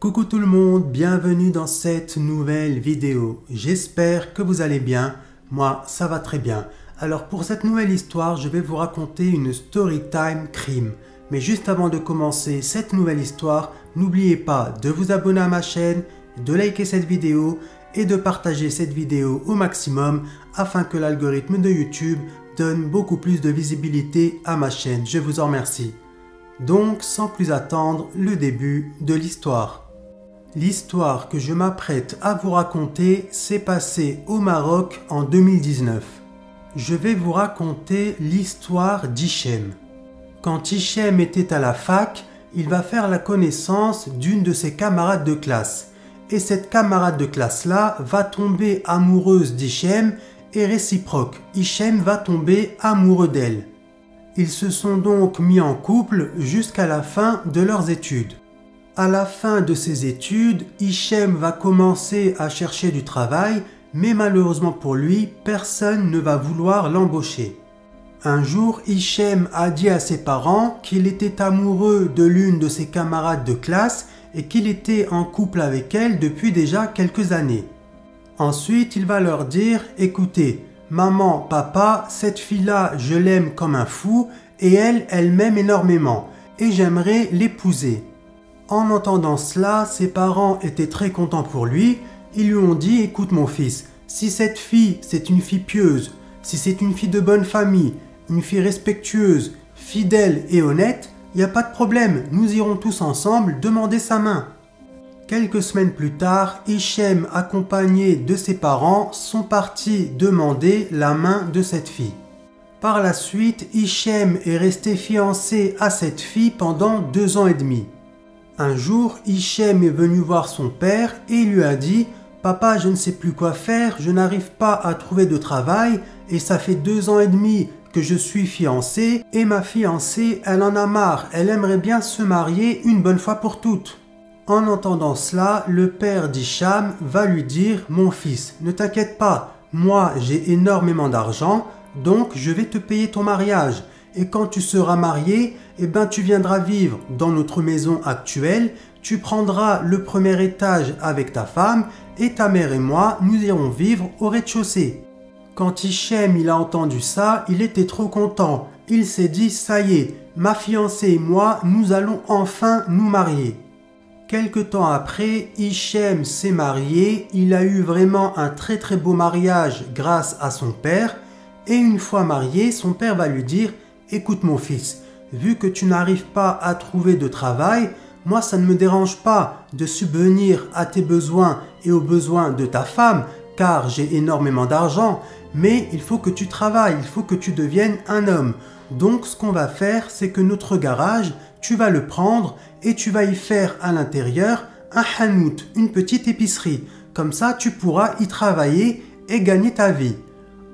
Coucou tout le monde, bienvenue dans cette nouvelle vidéo. J'espère que vous allez bien, moi ça va très bien. Alors pour cette nouvelle histoire, je vais vous raconter une story time crime. Mais juste avant de commencer cette nouvelle histoire, n'oubliez pas de vous abonner à ma chaîne, de liker cette vidéo et de partager cette vidéo au maximum afin que l'algorithme de YouTube donne beaucoup plus de visibilité à ma chaîne. Je vous en remercie. Donc sans plus attendre, le début de l'histoire. L'histoire que je m'apprête à vous raconter s'est passée au Maroc en 2019. Je vais vous raconter l'histoire d'Hichem. Quand Hichem était à la fac, il va faire la connaissance d'une de ses camarades de classe. Et cette camarade de classe-là va tomber amoureuse d'Hichem et réciproque. Hichem va tomber amoureux d'elle. Ils se sont donc mis en couple jusqu'à la fin de leurs études. À la fin de ses études, Hichem va commencer à chercher du travail, mais malheureusement pour lui, personne ne va vouloir l'embaucher. Un jour, Hichem a dit à ses parents qu'il était amoureux de l'une de ses camarades de classe et qu'il était en couple avec elle depuis déjà quelques années. Ensuite, il va leur dire « Écoutez, maman, papa, cette fille-là, je l'aime comme un fou et elle m'aime énormément et j'aimerais l'épouser. » En entendant cela, ses parents étaient très contents pour lui. Ils lui ont dit « Écoute mon fils, si cette fille, c'est une fille pieuse, si c'est une fille de bonne famille, une fille respectueuse, fidèle et honnête, il n'y a pas de problème, nous irons tous ensemble demander sa main. » Quelques semaines plus tard, Hichem, accompagné de ses parents, sont partis demander la main de cette fille. Par la suite, Hichem est resté fiancé à cette fille pendant 2 ans et demi. Un jour, Hichem est venu voir son père et il lui a dit « Papa, je ne sais plus quoi faire, je n'arrive pas à trouver de travail et ça fait 2 ans et demi que je suis fiancé et ma fiancée, elle en a marre, elle aimerait bien se marier une bonne fois pour toutes. » En entendant cela, le père d'Hicham va lui dire « Mon fils, ne t'inquiète pas, moi j'ai énormément d'argent, donc je vais te payer ton mariage. Et quand tu seras marié, eh ben tu viendras vivre dans notre maison actuelle, tu prendras le premier étage avec ta femme et ta mère et moi, nous irons vivre au rez-de-chaussée. » Quand Hichem il a entendu ça, il était trop content. Il s'est dit « Ça y est, ma fiancée et moi, nous allons enfin nous marier. » Quelque temps après, Hichem s'est marié, il a eu vraiment un très beau mariage grâce à son père. Et une fois marié, son père va lui dire « Écoute mon fils, vu que tu n'arrives pas à trouver de travail, moi ça ne me dérange pas de subvenir à tes besoins et aux besoins de ta femme, car j'ai énormément d'argent, mais il faut que tu travailles, il faut que tu deviennes un homme. Donc ce qu'on va faire, c'est que notre garage, tu vas le prendre et tu vas y faire à l'intérieur un hanout, une petite épicerie. Comme ça, tu pourras y travailler et gagner ta vie. »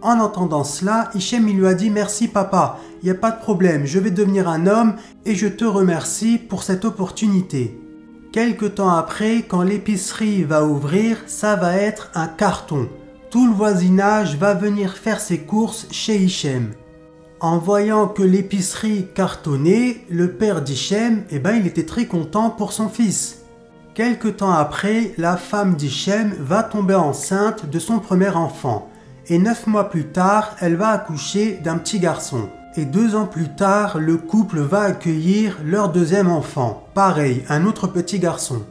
En entendant cela, Hichem il lui a dit « Merci papa, il n'y a pas de problème, je vais devenir un homme et je te remercie pour cette opportunité. » Quelque temps après, quand l'épicerie va ouvrir, ça va être un carton. Tout le voisinage va venir faire ses courses chez Hichem. En voyant que l'épicerie cartonnait, le père d'Hichem, il était très content pour son fils. Quelque temps après, la femme d'Hichem va tomber enceinte de son premier enfant. Et 9 mois plus tard, elle va accoucher d'un petit garçon. Et 2 ans plus tard, le couple va accueillir leur deuxième enfant. Pareil, un autre petit garçon.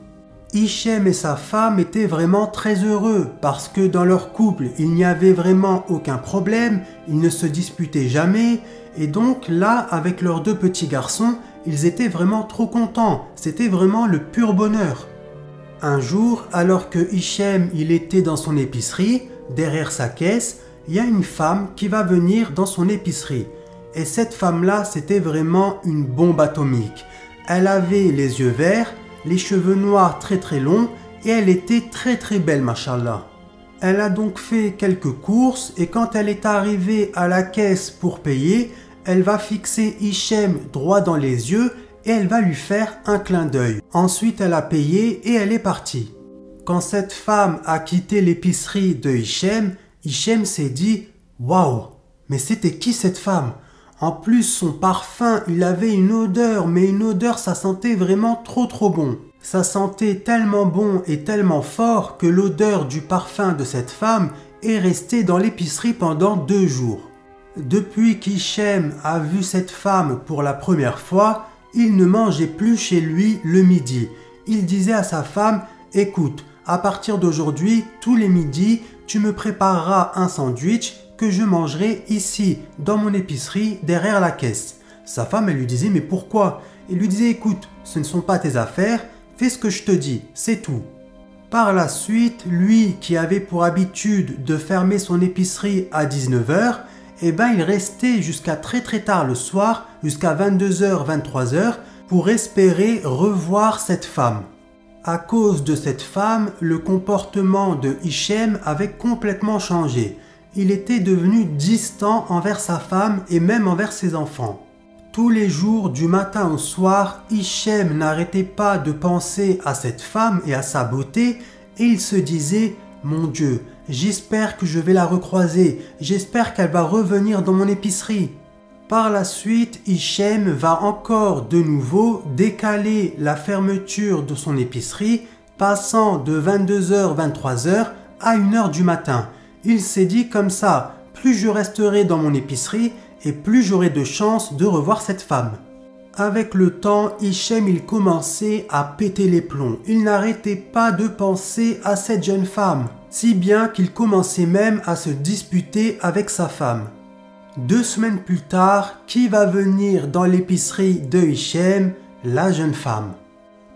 Hichem et sa femme étaient vraiment très heureux parce que dans leur couple, il n'y avait vraiment aucun problème, ils ne se disputaient jamais. Et donc là, avec leurs 2 petits garçons, ils étaient vraiment trop contents. C'était vraiment le pur bonheur. Un jour, alors que Hichem il était dans son épicerie, derrière sa caisse, il y a une femme qui va venir dans son épicerie. Et cette femme-là, c'était vraiment une bombe atomique. Elle avait les yeux verts, les cheveux noirs très longs et elle était très belle, machallah. Elle a donc fait quelques courses et quand elle est arrivée à la caisse pour payer, elle va fixer Hichem droit dans les yeux et elle va lui faire un clin d'œil. Ensuite, elle a payé et elle est partie. Quand cette femme a quitté l'épicerie de Hichem, Hichem s'est dit « Waouh, mais c'était qui cette femme ?» En plus, son parfum, il avait une odeur, mais une odeur, ça sentait vraiment trop bon. Ça sentait tellement bon et tellement fort que l'odeur du parfum de cette femme est restée dans l'épicerie pendant 2 jours. Depuis qu'Hichem a vu cette femme pour la première fois, il ne mangeait plus chez lui le midi. Il disait à sa femme « Écoute, à partir d'aujourd'hui, tous les midis, tu me prépareras un sandwich que je mangerai ici, dans mon épicerie, derrière la caisse. » Sa femme, elle lui disait « Mais pourquoi ?» Il lui disait « Écoute, ce ne sont pas tes affaires, fais ce que je te dis, c'est tout. » Par la suite, lui qui avait pour habitude de fermer son épicerie à 19h, il restait jusqu'à très tard le soir, jusqu'à 22h, 23h, pour espérer revoir cette femme. À cause de cette femme, le comportement de Hichem avait complètement changé. Il était devenu distant envers sa femme et même envers ses enfants. Tous les jours, du matin au soir, Hichem n'arrêtait pas de penser à cette femme et à sa beauté, et il se disait « Mon Dieu, j'espère que je vais la recroiser, j'espère qu'elle va revenir dans mon épicerie. » Par la suite, Hichem va encore de nouveau décaler la fermeture de son épicerie, passant de 22h, 23h à 1h du matin. Il s'est dit comme ça, plus je resterai dans mon épicerie et plus j'aurai de chances de revoir cette femme. Avec le temps, Hichem il commençait à péter les plombs. Il n'arrêtait pas de penser à cette jeune femme, si bien qu'il commençait même à se disputer avec sa femme. 2 semaines plus tard, qui va venir dans l'épicerie de Hichem? La jeune femme.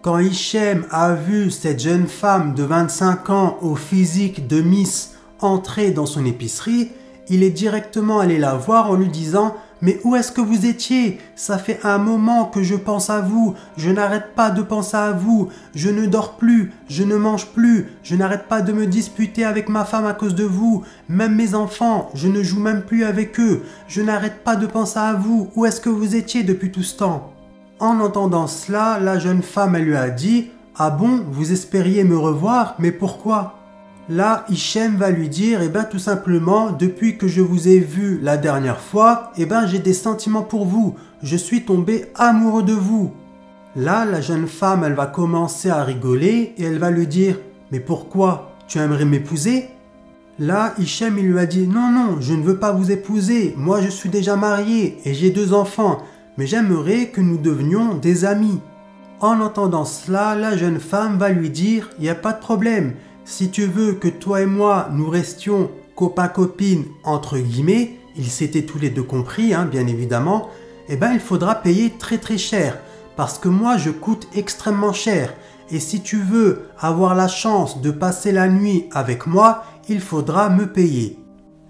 Quand Hichem a vu cette jeune femme de 25 ans au physique de Miss entrer dans son épicerie, il est directement allé la voir en lui disant « Mais où est-ce que vous étiez? Ça fait un moment que je pense à vous, je n'arrête pas de penser à vous, je ne dors plus, je ne mange plus, je n'arrête pas de me disputer avec ma femme à cause de vous, même mes enfants, je ne joue même plus avec eux, je n'arrête pas de penser à vous, où est-ce que vous étiez depuis tout ce temps ?» En entendant cela, la jeune femme elle lui a dit « Ah bon, vous espériez me revoir, mais pourquoi ?» Là, Hichem va lui dire, tout simplement, depuis que je vous ai vu la dernière fois, j'ai des sentiments pour vous. Je suis tombé amoureux de vous. Là, la jeune femme, elle va commencer à rigoler et elle va lui dire, mais pourquoi? Tu aimerais m'épouser? Là, Hichem, il lui a dit, non, je ne veux pas vous épouser. Moi, je suis déjà marié et j'ai 2 enfants. Mais j'aimerais que nous devenions des amis. En entendant cela, la jeune femme va lui dire, il n'y a pas de problème. Si tu veux que toi et moi, nous restions copains-copines, entre guillemets, ils s'étaient tous les deux compris, bien évidemment, il faudra payer très cher, parce que moi, je coûte extrêmement cher. Et si tu veux avoir la chance de passer la nuit avec moi, il faudra me payer.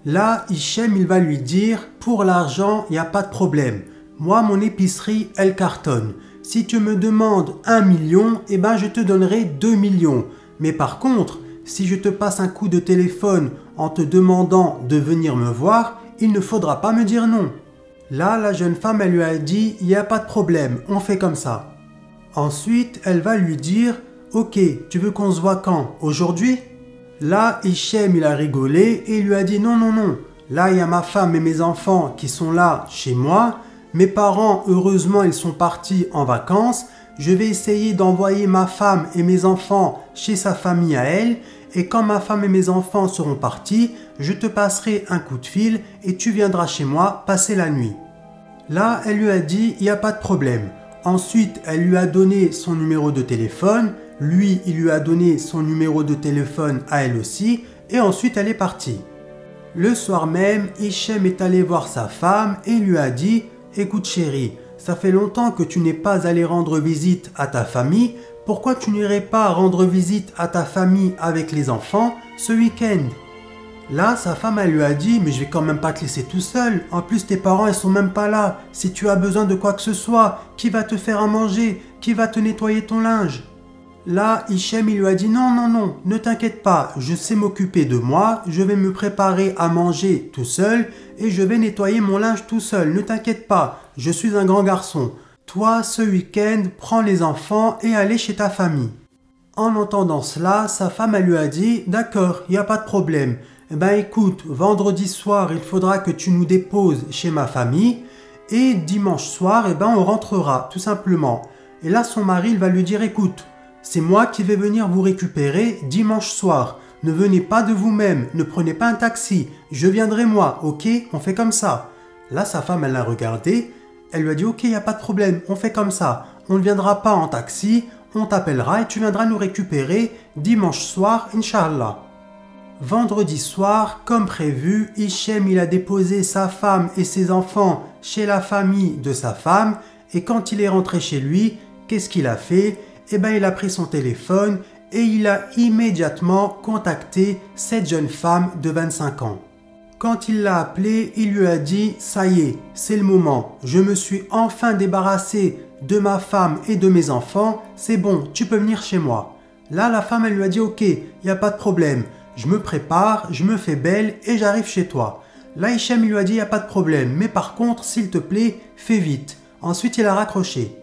Là, Hichem, il va lui dire, pour l'argent, il n'y a pas de problème. Moi, mon épicerie, elle cartonne. Si tu me demandes 1 million, je te donnerai 2 millions. Mais par contre, si je te passe un coup de téléphone en te demandant de venir me voir, il ne faudra pas me dire non. Là, la jeune femme, elle lui a dit, il n'y a pas de problème, on fait comme ça. Ensuite, elle va lui dire, ok, tu veux qu'on se voit quand? Aujourd'hui? Là, Hichem, il a rigolé et il lui a dit, non. Là, il y a ma femme et mes enfants qui sont là chez moi. Mes parents, heureusement, ils sont partis en vacances. Je vais essayer d'envoyer ma femme et mes enfants chez sa famille à elle. Et quand ma femme et mes enfants seront partis, je te passerai un coup de fil et tu viendras chez moi passer la nuit. Là, elle lui a dit, il n'y a pas de problème. Ensuite, elle lui a donné son numéro de téléphone. Lui, il lui a donné son numéro de téléphone à elle aussi. Et ensuite, elle est partie. Le soir même, Hichem est allé voir sa femme et lui a dit, écoute chérie, ça fait longtemps que tu n'es pas allé rendre visite à ta famille. Pourquoi tu n'irais pas rendre visite à ta famille avec les enfants ce week-end? Là, sa femme, elle lui a dit, mais je vais quand même pas te laisser tout seul. En plus, tes parents, ils sont même pas là. Si tu as besoin de quoi que ce soit, qui va te faire à manger? Qui va te nettoyer ton linge? Là, Hichem, il lui a dit, non, ne t'inquiète pas. Je sais m'occuper de moi. Je vais me préparer à manger tout seul et je vais nettoyer mon linge tout seul. Ne t'inquiète pas. Je suis un grand garçon. Toi, ce week-end, prends les enfants et allez chez ta famille. En entendant cela, sa femme, elle lui a dit, d'accord, il n'y a pas de problème. Écoute, vendredi soir, il faudra que tu nous déposes chez ma famille et dimanche soir, on rentrera, tout simplement. Et là, son mari, il va lui dire, écoute, C'est moi qui vais venir vous récupérer dimanche soir. Ne venez pas de vous-même, ne prenez pas un taxi, je viendrai moi, ok? On fait comme ça. » Là, sa femme, elle l'a regardé, elle lui a dit « Ok, il n'y a pas de problème, on fait comme ça. On ne viendra pas en taxi, on t'appellera et tu viendras nous récupérer dimanche soir, Inch'Allah. » Vendredi soir, comme prévu, Hichem il a déposé sa femme et ses enfants chez la famille de sa femme et quand il est rentré chez lui, qu'est-ce qu'il a fait? Eh bien, il a pris son téléphone et il a immédiatement contacté cette jeune femme de 25 ans. Quand il l'a appelée, il lui a dit « Ça y est, c'est le moment, je me suis enfin débarrassé de ma femme et de mes enfants, c'est bon, tu peux venir chez moi. » Là, la femme, elle lui a dit « Ok, il n'y a pas de problème, je me prépare, je me fais belle et j'arrive chez toi. » Là, Hichem lui a dit « Il n'y a pas de problème, mais par contre, s'il te plaît, fais vite. » Ensuite, il a raccroché.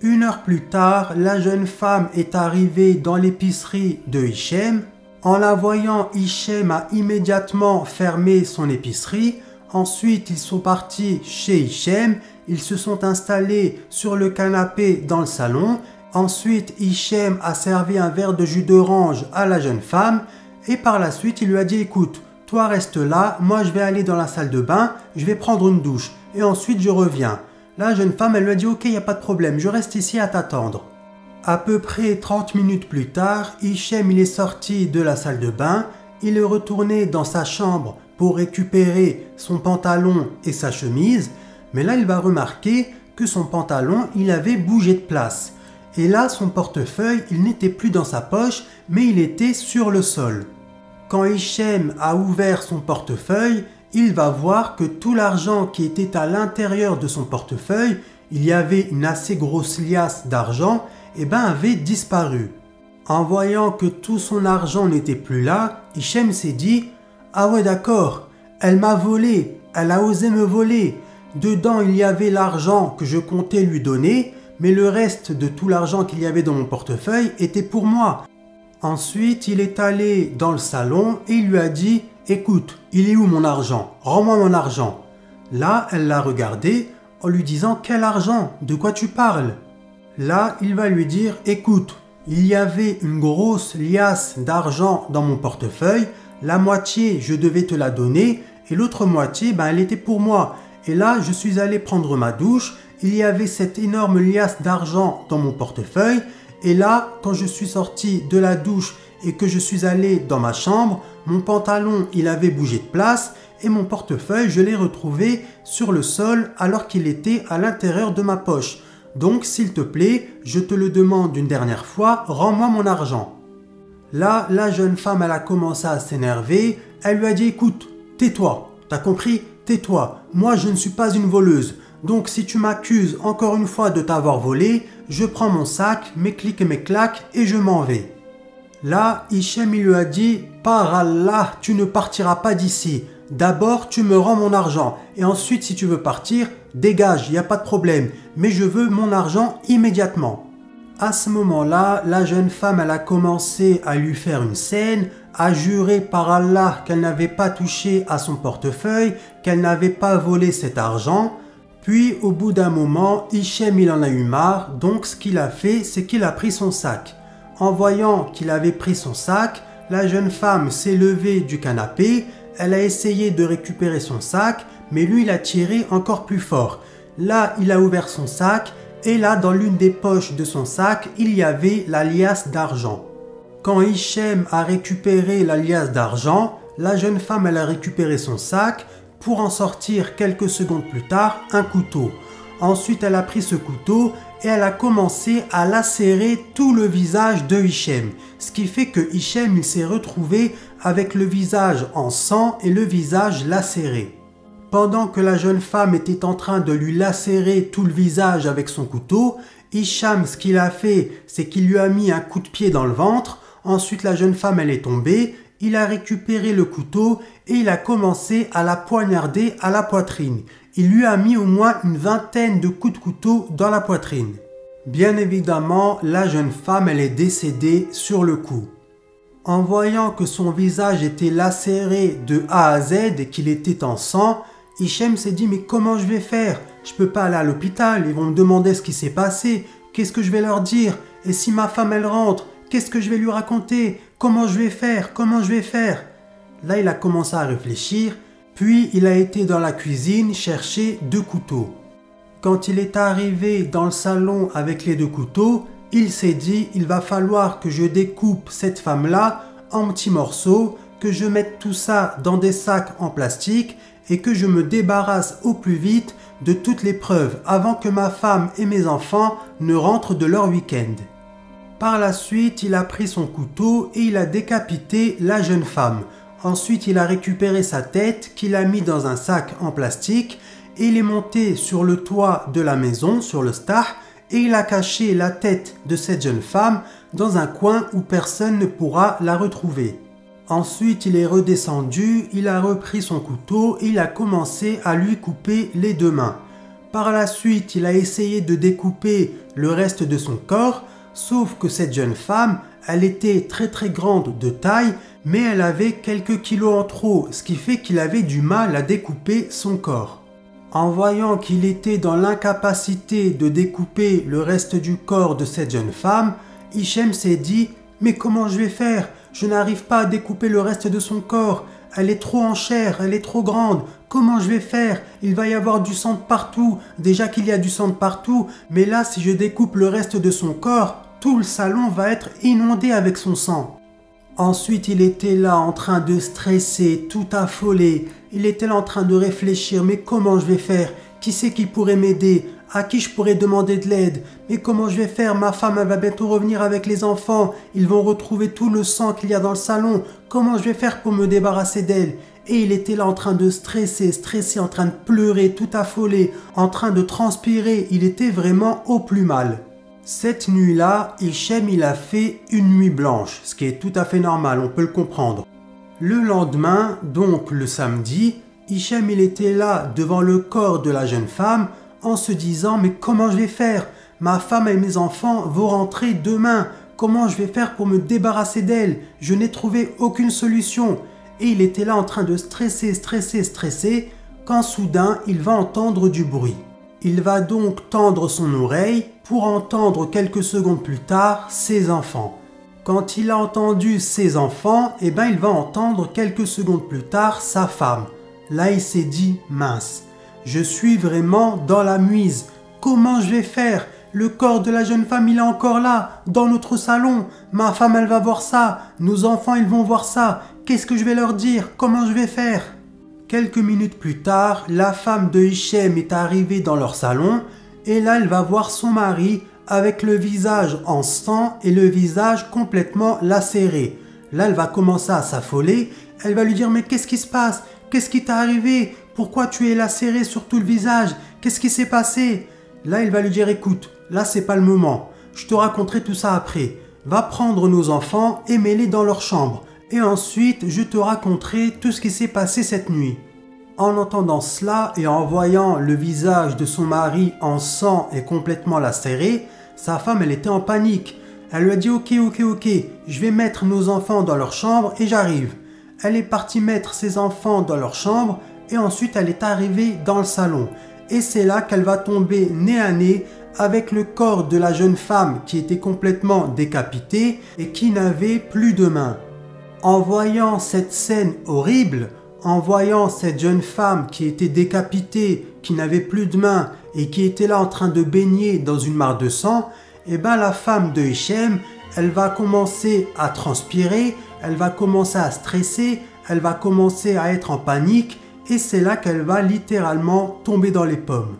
1 heure plus tard, la jeune femme est arrivée dans l'épicerie de Hichem. En la voyant, Hichem a immédiatement fermé son épicerie. Ensuite, ils sont partis chez Hichem. Ils se sont installés sur le canapé dans le salon. Ensuite, Hichem a servi un verre de jus d'orange à la jeune femme. Et par la suite, il lui a dit « Écoute, toi reste là, moi je vais aller dans la salle de bain, je vais prendre une douche. Et ensuite, je reviens. » La jeune femme, elle lui a dit « Ok, il n'y a pas de problème, je reste ici à t'attendre. » À peu près 30 minutes plus tard, Hichem il est sorti de la salle de bain, il est retourné dans sa chambre pour récupérer son pantalon et sa chemise, mais là il va remarquer que son pantalon il avait bougé de place. Et là son portefeuille il n'était plus dans sa poche mais il était sur le sol. Quand Hichem a ouvert son portefeuille, il va voir que tout l'argent qui était à l'intérieur de son portefeuille, il y avait une assez grosse liasse d'argent, avait disparu. En voyant que tout son argent n'était plus là, Hichem s'est dit « Ah ouais d'accord, elle m'a volé, elle a osé me voler. Dedans il y avait l'argent que je comptais lui donner, mais le reste de tout l'argent qu'il y avait dans mon portefeuille était pour moi. » Ensuite, il est allé dans le salon et il lui a dit « Écoute, il est où mon argent? Rends-moi mon argent. » Là, elle l'a regardé en lui disant « Quel argent? De quoi tu parles ?» Là, il va lui dire « Écoute, il y avait une grosse liasse d'argent dans mon portefeuille, la moitié je devais te la donner et l'autre moitié elle était pour moi. Et là, je suis allé prendre ma douche, il y avait cette énorme liasse d'argent dans mon portefeuille et là, quand je suis sorti de la douche et que je suis allé dans ma chambre, mon pantalon il avait bougé de place et mon portefeuille je l'ai retrouvé sur le sol alors qu'il était à l'intérieur de ma poche. Donc, s'il te plaît, je te le demande une dernière fois, rends-moi mon argent. » Là, la jeune femme, elle a commencé à s'énerver. Elle lui a dit « Écoute, tais-toi, t'as compris? Tais-toi, moi je ne suis pas une voleuse. Donc, si tu m'accuses encore une fois de t'avoir volé, je prends mon sac, mes clics et mes claques et je m'en vais. » Là, Hichem il lui a dit « Par Allah, tu ne partiras pas d'ici. D'abord, tu me rends mon argent. Et ensuite, si tu veux partir, dégage, il n'y a pas de problème. Mais je veux mon argent immédiatement. » À ce moment-là, la jeune femme, elle a commencé à lui faire une scène, à jurer par Allah qu'elle n'avait pas touché à son portefeuille, qu'elle n'avait pas volé cet argent. Puis, au bout d'un moment, Hichem, il en a eu marre. Donc, ce qu'il a fait, c'est qu'il a pris son sac. En voyant qu'il avait pris son sac, la jeune femme s'est levée du canapé. Elle a essayé de récupérer son sac, mais lui, il a tiré encore plus fort. Là, il a ouvert son sac, et là, dans l'une des poches de son sac, il y avait la liasse d'argent. Quand Hichem a récupéré la liasse d'argent, la jeune femme, elle a récupéré son sac pour en sortir quelques secondes plus tard un couteau. Ensuite, elle a pris ce couteau et elle a commencé à lacérer tout le visage de Hichem. Ce qui fait que Hichem, il s'est retrouvé avec le visage en sang et le visage lacéré. Pendant que la jeune femme était en train de lui lacérer tout le visage avec son couteau, Hichem, ce qu'il a fait, c'est qu'il lui a mis un coup de pied dans le ventre. Ensuite, la jeune femme, elle est tombée. Il a récupéré le couteau et il a commencé à la poignarder à la poitrine. Il lui a mis au moins une vingtaine de coups de couteau dans la poitrine. Bien évidemment, la jeune femme, elle est décédée sur le coup. En voyant que son visage était lacéré de A à Z et qu'il était en sang, Hichem s'est dit « Mais comment je vais faire? Je peux pas aller à l'hôpital, ils vont me demander ce qui s'est passé. Qu'est-ce que je vais leur dire? Et si ma femme elle rentre, qu'est-ce que je vais lui raconter? Comment je vais faire? Comment je vais faire? Là, il a commencé à réfléchir, puis il a été dans la cuisine chercher 2 couteaux. Quand il est arrivé dans le salon avec les 2 couteaux, il s'est dit, il va falloir que je découpe cette femme-là en petits morceaux, que je mette tout ça dans des sacs en plastique et que je me débarrasse au plus vite de toutes les preuves avant que ma femme et mes enfants ne rentrent de leur week-end. Par la suite, il a pris son couteau et il a décapité la jeune femme. Ensuite, il a récupéré sa tête qu'il a mis dans un sac en plastique et il est monté sur le toit de la maison, sur le star, et il a caché la tête de cette jeune femme dans un coin où personne ne pourra la retrouver. Ensuite, il est redescendu, il a repris son couteau et il a commencé à lui couper les 2 mains. Par la suite, il a essayé de découper le reste de son corps, sauf que cette jeune femme, elle était très grande de taille, mais elle avait quelques kilos en trop, ce qui fait qu'il avait du mal à découper son corps. En voyant qu'il était dans l'incapacité de découper le reste du corps de cette jeune femme, Hichem s'est dit « Mais comment je vais faire ? Je n'arrive pas à découper le reste de son corps. Elle est trop en chair, elle est trop grande. Comment je vais faire? Il va y avoir du sang de partout. Déjà qu'il y a du sang de partout, mais là, si je découpe le reste de son corps, tout le salon va être inondé avec son sang. » Ensuite, il était là en train de stresser, tout affolé. Il était là en train de réfléchir, mais comment je vais faire? Qui c'est qui pourrait m'aider? À qui je pourrais demander de l'aide? Mais comment je vais faire? Ma femme, elle va bientôt revenir avec les enfants. Ils vont retrouver tout le sang qu'il y a dans le salon. Comment je vais faire pour me débarrasser d'elle? Et il était là en train de stresser, en train de pleurer, tout affolé, en train de transpirer. Il était vraiment au plus mal. Cette nuit-là, Hichem, il a fait une nuit blanche, ce qui est tout à fait normal, on peut le comprendre. Le lendemain, donc le samedi, Hichem, il était là devant le corps de la jeune femme en se disant « Mais comment je vais faire? Ma femme et mes enfants vont rentrer demain. Comment je vais faire pour me débarrasser d'elle? Je n'ai trouvé aucune solution. » Et il était là en train de stresser, quand soudain, il va entendre du bruit. Il va donc tendre son oreille pour entendre quelques secondes plus tard ses enfants. Quand il a entendu ses enfants, il va entendre quelques secondes plus tard sa femme. Là, il s'est dit « Mince, je suis vraiment dans la muise. Comment je vais faire? Le corps de la jeune femme, il est encore là, dans notre salon. Ma femme, elle va voir ça. Nos enfants, ils vont voir ça. Qu'est-ce que je vais leur dire? Comment je vais faire ?» Quelques minutes plus tard, la femme de Hichem est arrivée dans leur salon et là, elle va voir son mari avec le visage en sang et le visage complètement lacéré. Là, elle va commencer à s'affoler. Elle va lui dire « Mais qu'est-ce qui se passe? Qu'est-ce qui t'est arrivé? Pourquoi tu es lacéré sur tout le visage? Qu'est-ce qui s'est passé ?» Là, il va lui dire « Écoute, là, c'est pas le moment. Je te raconterai tout ça après. Va prendre nos enfants et mets-les dans leur chambre. Et ensuite, je te raconterai tout ce qui s'est passé cette nuit. » En entendant cela et en voyant le visage de son mari en sang et complètement lacéré, sa femme, elle était en panique. Elle lui a dit « Ok, je vais mettre nos enfants dans leur chambre et j'arrive. » Elle est partie mettre ses enfants dans leur chambre et ensuite elle est arrivée dans le salon. Et c'est là qu'elle va tomber nez à nez avec le corps de la jeune femme qui était complètement décapitée et qui n'avait plus de main. En voyant cette scène horrible, en voyant cette jeune femme qui était décapitée, qui n'avait plus de main et qui était là en train de baigner dans une mare de sang, la femme de Hichem, elle va commencer à transpirer, elle va commencer à stresser, elle va commencer à être en panique et c'est là qu'elle va littéralement tomber dans les pommes.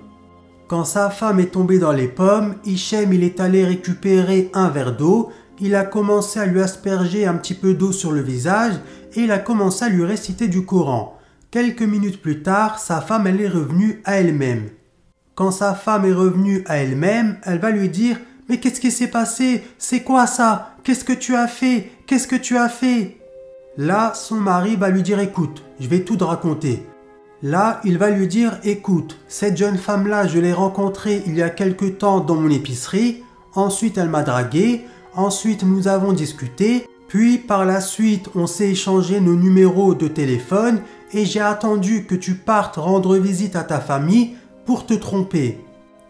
Quand sa femme est tombée dans les pommes, Hichem, il est allé récupérer un verre d'eau, il a commencé à lui asperger un petit peu d'eau sur le visage et il a commencé à lui réciter du Coran. Quelques minutes plus tard, sa femme, elle est revenue à elle-même. Quand sa femme est revenue à elle-même, elle va lui dire « Mais qu'est-ce qui s'est passé? C'est quoi ça? Qu'est-ce que tu as fait? Qu'est-ce que tu as fait ?» Là, son mari va lui dire « Écoute, je vais tout te raconter. » Là, il va lui dire « Écoute, cette jeune femme-là, je l'ai rencontrée il y a quelque temps dans mon épicerie. Ensuite, elle m'a dragué. Ensuite, nous avons discuté. Puis, par la suite, on s'est échangé nos numéros de téléphone et j'ai attendu que tu partes rendre visite à ta famille pour te tromper.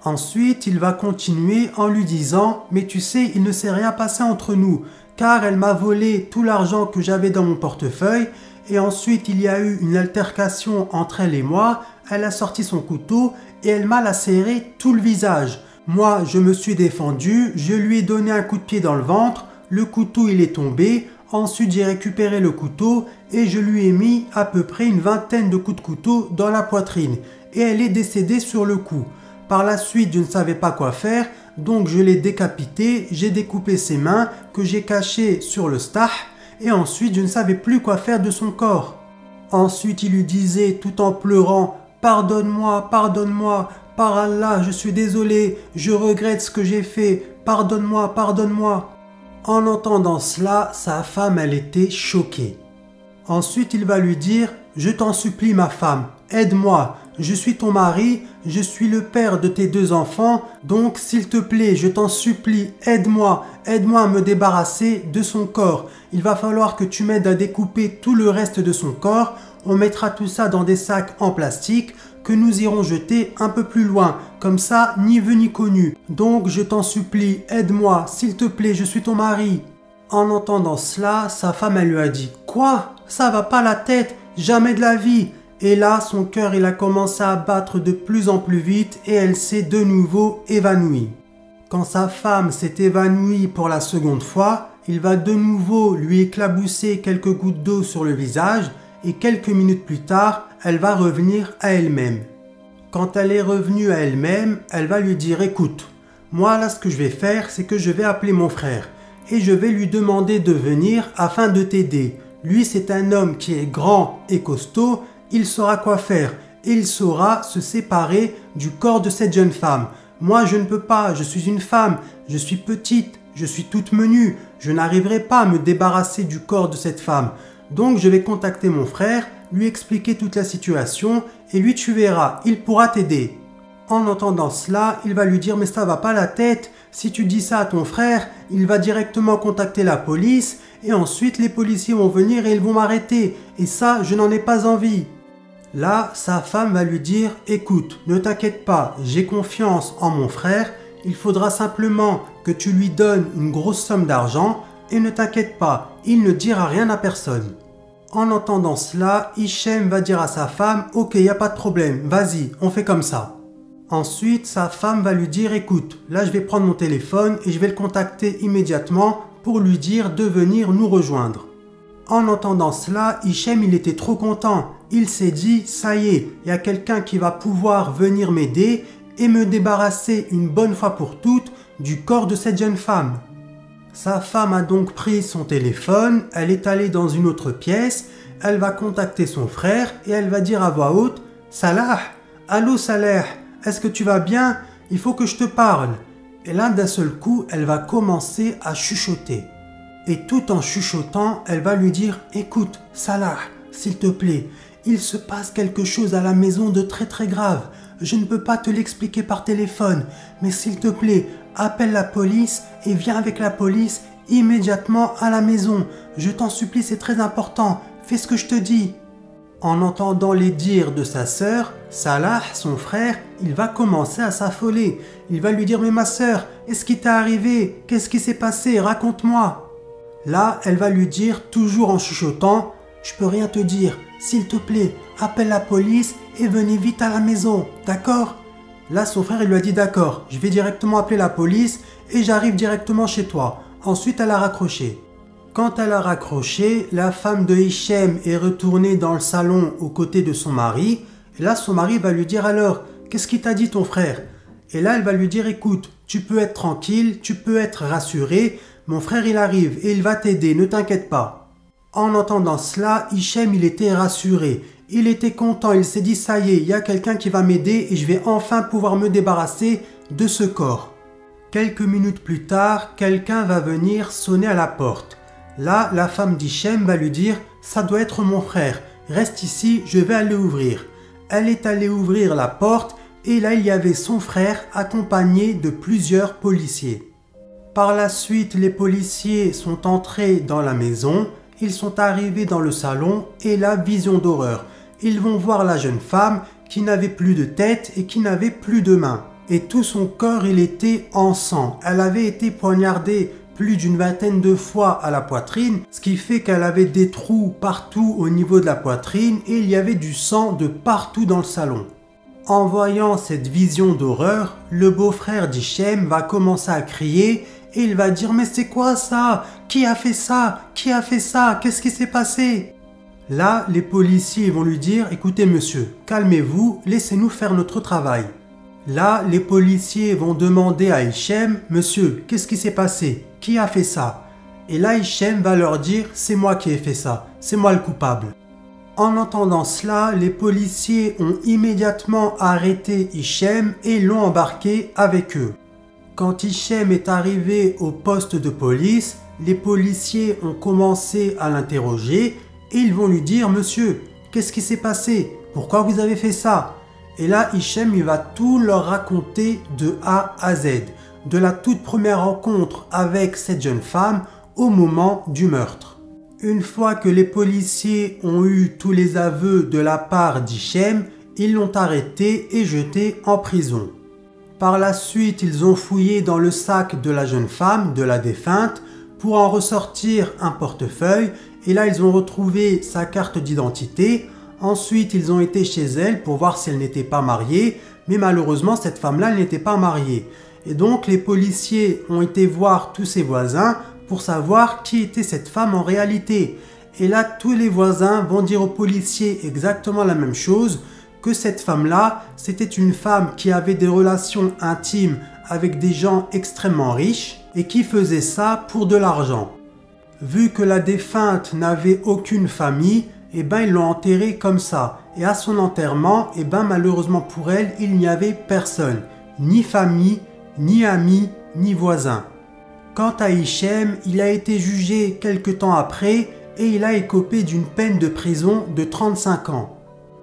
Ensuite, il va continuer en lui disant « Mais tu sais, il ne s'est rien passé entre nous, car elle m'a volé tout l'argent que j'avais dans mon portefeuille, et ensuite il y a eu une altercation entre elle et moi, elle a sorti son couteau et elle m'a lacéré tout le visage. Moi, je me suis défendu, je lui ai donné un coup de pied dans le ventre, le couteau il est tombé, ensuite j'ai récupéré le couteau et je lui ai mis à peu près une vingtaine de coups de couteau dans la poitrine, et elle est décédée sur le coup. Par la suite, je ne savais pas quoi faire, donc je l'ai décapité, j'ai découpé ses mains que j'ai cachées sur le stah, et ensuite je ne savais plus quoi faire de son corps. Ensuite il lui disait tout en pleurant « Pardonne-moi, pardonne-moi, par Allah, je suis désolé, je regrette ce que j'ai fait, pardonne-moi, pardonne-moi ». En entendant cela, sa femme elle était choquée. Ensuite il va lui dire « Je t'en supplie ma femme, aide-moi. Je suis ton mari, je suis le père de tes 2 enfants, donc s'il te plaît, je t'en supplie, aide-moi à me débarrasser de son corps. Il va falloir que tu m'aides à découper tout le reste de son corps, on mettra tout ça dans des sacs en plastique que nous irons jeter un peu plus loin, comme ça, ni vu ni connu. Donc je t'en supplie, aide-moi, s'il te plaît, je suis ton mari. » En entendant cela, sa femme elle lui a dit « Quoi? Ça va pas la tête, jamais de la vie !» Et là, son cœur il a commencé à battre de plus en plus vite et elle s'est de nouveau évanouie. Quand sa femme s'est évanouie pour la seconde fois, il va de nouveau lui éclabousser quelques gouttes d'eau sur le visage et quelques minutes plus tard, elle va revenir à elle-même. Quand elle est revenue à elle-même, elle va lui dire « Écoute, moi là ce que je vais faire, c'est que je vais appeler mon frère et je vais lui demander de venir afin de t'aider. Lui c'est un homme qui est grand et costaud, il saura quoi faire et il saura se séparer du corps de cette jeune femme. Moi, je ne peux pas, je suis une femme, je suis petite, je suis toute menue, je n'arriverai pas à me débarrasser du corps de cette femme. Donc, je vais contacter mon frère, lui expliquer toute la situation et lui, tu verras, il pourra t'aider. » En entendant cela, il va lui dire « Mais ça va pas la tête, si tu dis ça à ton frère, il va directement contacter la police et ensuite les policiers vont venir et ils vont m'arrêter. Et ça, je n'en ai pas envie. » Là, sa femme va lui dire « Écoute, ne t'inquiète pas, j'ai confiance en mon frère, il faudra simplement que tu lui donnes une grosse somme d'argent et ne t'inquiète pas, il ne dira rien à personne. » En entendant cela, Hichem va dire à sa femme « Ok, il n'y a pas de problème, vas-y, on fait comme ça. » Ensuite, sa femme va lui dire « Écoute, là je vais prendre mon téléphone et je vais le contacter immédiatement pour lui dire de venir nous rejoindre. » En entendant cela, Hichem il était trop content. Il s'est dit « Ça y est, il y a quelqu'un qui va pouvoir venir m'aider et me débarrasser une bonne fois pour toutes du corps de cette jeune femme. » Sa femme a donc pris son téléphone, elle est allée dans une autre pièce, elle va contacter son frère et elle va dire à voix haute « Salah, allô Salah, est-ce que tu vas bien? Il faut que je te parle. » Et là d'un seul coup, elle va commencer à chuchoter. Et tout en chuchotant, elle va lui dire « Écoute, Salah, s'il te plaît, il se passe quelque chose à la maison de très très grave. Je ne peux pas te l'expliquer par téléphone, mais s'il te plaît, appelle la police et viens avec la police immédiatement à la maison. Je t'en supplie, c'est très important. Fais ce que je te dis. » En entendant les dires de sa sœur, Salah, son frère, il va commencer à s'affoler. Il va lui dire « Mais ma sœur, est-ce qui t'est arrivé? Qu'est-ce qui s'est passé? Raconte-moi. » Là, elle va lui dire, toujours en chuchotant, « Je peux rien te dire, s'il te plaît, appelle la police et venez vite à la maison, d'accord ?» Là, son frère il lui a dit, « D'accord, je vais directement appeler la police et j'arrive directement chez toi. » Ensuite, elle a raccroché. Quand elle a raccroché, la femme de Hichem est retournée dans le salon aux côtés de son mari. Et là, son mari va lui dire, « Alors, qu'est-ce qu'il t'a dit ton frère ?» Et là, elle va lui dire, « Écoute, tu peux être tranquille, tu peux être rassuré. Mon frère, il arrive et il va t'aider, ne t'inquiète pas. » En entendant cela, Hichem, il était rassuré. Il était content, il s'est dit, ça y est, il y a quelqu'un qui va m'aider et je vais enfin pouvoir me débarrasser de ce corps. Quelques minutes plus tard, quelqu'un va venir sonner à la porte. Là, la femme d'Hichem va lui dire, ça doit être mon frère, reste ici, je vais aller ouvrir. Elle est allée ouvrir la porte et là, il y avait son frère accompagné de plusieurs policiers. Par la suite, les policiers sont entrés dans la maison, ils sont arrivés dans le salon et là, vision d'horreur. Ils vont voir la jeune femme qui n'avait plus de tête et qui n'avait plus de mains. et tout son corps il était en sang. Elle avait été poignardée plus d'une vingtaine de fois à la poitrine, ce qui fait qu'elle avait des trous partout au niveau de la poitrine et il y avait du sang de partout dans le salon. En voyant cette vision d'horreur, le beau-frère d'Hichem va commencer à crier et il va dire « Mais c'est quoi ça? Qui a fait ça? Qui a fait ça? Qu'est-ce qui s'est passé ?» Là, les policiers vont lui dire « Écoutez monsieur, calmez-vous, laissez-nous faire notre travail. » Là, les policiers vont demander à Hichem « Monsieur, qu'est-ce qui s'est passé? Qui a fait ça ?» Et là, Hichem va leur dire « C'est moi qui ai fait ça, c'est moi le coupable. » En entendant cela, les policiers ont immédiatement arrêté Hichem et l'ont embarqué avec eux. Quand Hichem est arrivé au poste de police, les policiers ont commencé à l'interroger et ils vont lui dire « Monsieur, qu'est-ce qui s'est passé? Pourquoi vous avez fait ça ?» Et là, Hichem il va tout leur raconter de A à Z, de la toute première rencontre avec cette jeune femme au moment du meurtre. Une fois que les policiers ont eu tous les aveux de la part d'Hichem, ils l'ont arrêté et jeté en prison. Par la suite, ils ont fouillé dans le sac de la jeune femme, de la défunte, pour en ressortir un portefeuille et là, ils ont retrouvé sa carte d'identité. Ensuite, ils ont été chez elle pour voir si elle n'était pas mariée, mais malheureusement, cette femme-là, elle n'était pas mariée. Et donc, les policiers ont été voir tous ses voisins pour savoir qui était cette femme en réalité. Et là, tous les voisins vont dire aux policiers exactement la même chose, que cette femme-là, c'était une femme qui avait des relations intimes avec des gens extrêmement riches et qui faisait ça pour de l'argent. Vu que la défunte n'avait aucune famille, eh ben ils l'ont enterrée comme ça. Et à son enterrement, eh ben malheureusement pour elle, il n'y avait personne. Ni famille, ni amis, ni voisins. Quant à Hichem, il a été jugé quelque temps après et il a écopé d'une peine de prison de 35 ans.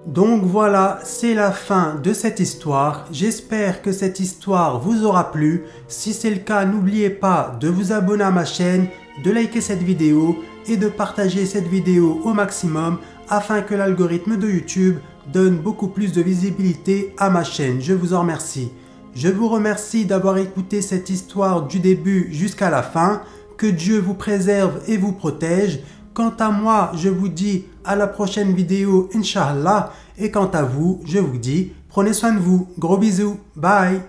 Donc voilà, c'est la fin de cette histoire. J'espère que cette histoire vous aura plu. Si c'est le cas, n'oubliez pas de vous abonner à ma chaîne, de liker cette vidéo et de partager cette vidéo au maximum afin que l'algorithme de YouTube donne beaucoup plus de visibilité à ma chaîne. Je vous en remercie. Je vous remercie d'avoir écouté cette histoire du début jusqu'à la fin. Que Dieu vous préserve et vous protège. Quant à moi, je vous dis à la prochaine vidéo, Inch'Allah. Et quant à vous, je vous dis, prenez soin de vous. Gros bisous. Bye.